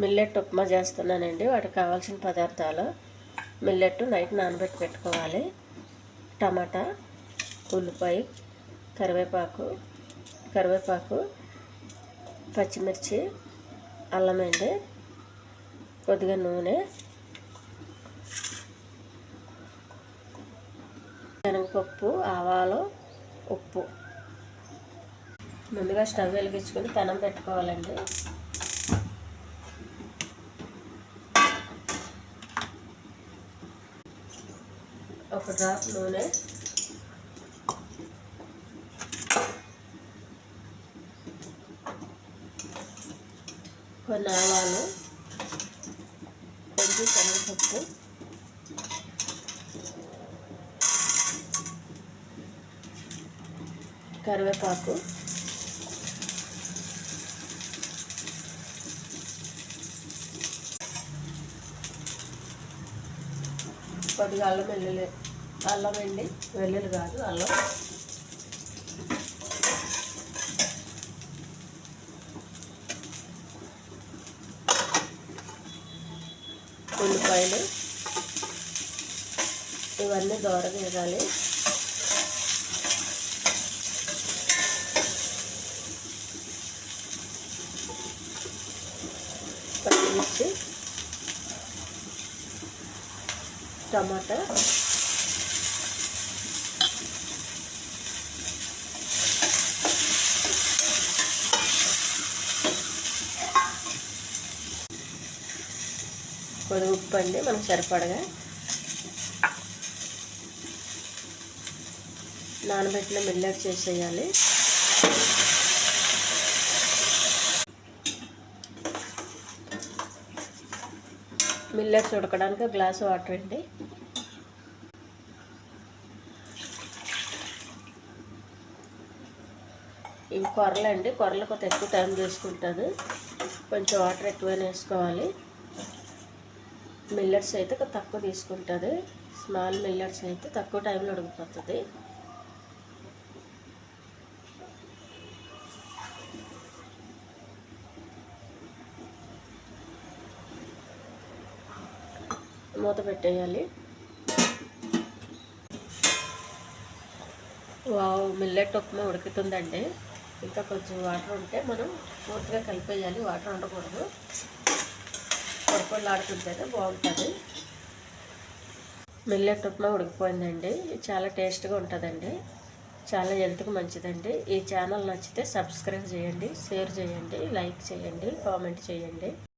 Millet upma చేస్తున్నానండి. వాటికి కావాల్సిన పదార్థాలు: మిల్లెట్ నైట్ నానబెట్టి పెట్టుకోవాలి, టమాటా, ఉల్లిపాయ, కరివేపాకు, పచ్చిమిర్చి, అల్లం అండి, కొద్దిగా నూనె, శనగపప్పు, ఆవాలు, ఉప్పు. ముందుగా స్టవ్ వెలిగించుకొని పెనం పెట్టుకోవాలండి. ఒక డ్రాప్ నూనె, కొన్ని ఆవాలు, కొంచెం శనగపప్పు, కరివేపాకు, కొద్దిగా అల్లం అండి, వెల్లుల్లి కాదు అల్లం, ఉల్లిపాయలు, ఇవన్నీ దోరగా వేయాలి. పచ్చిమిర్చి, టమాటా, కొద్దిగా ఉప్పు అండి మనకు సరిపడగా, నానబెట్టిన మిల్లెట్ చేసేయాలి. మిల్లెట్స్ ఉడకడానికి గ్లాసు వాటర్ అండి. ఇవి కొరలండి, కొరలు కొంత ఎక్కువ టైం తీసుకుంటుంది, కొంచెం వాటర్ ఎక్కువైనా వేసుకోవాలి. మిల్లెట్స్ అయితే తక్కువ తీసుకుంటుంది, స్మాల్ మిల్లెట్స్ అయితే తక్కువ టైంలో ఉడికిపోతుంది. మూత పెట్టేయాలి. మిల్లెట్ ఉప్మా ఉడుకుతుందండి. ఇంకా కొంచెం వాటర్ ఉంటే మనం పూర్తిగా కలిపేయాలి, వాటర్ ఉండకూడదు. పొడిపొడిలాడుతుంటేనే బాగుంటుంది. మిల్లెట్ ఉప్మా ఉడికిపోయిందండి. చాలా టేస్ట్గా ఉంటుందండి, చాలా హెల్త్కి మంచిదండి. ఈ ఛానల్ నచ్చితే సబ్స్క్రైబ్ చేయండి, షేర్ చేయండి, లైక్ చేయండి, కామెంట్ చేయండి.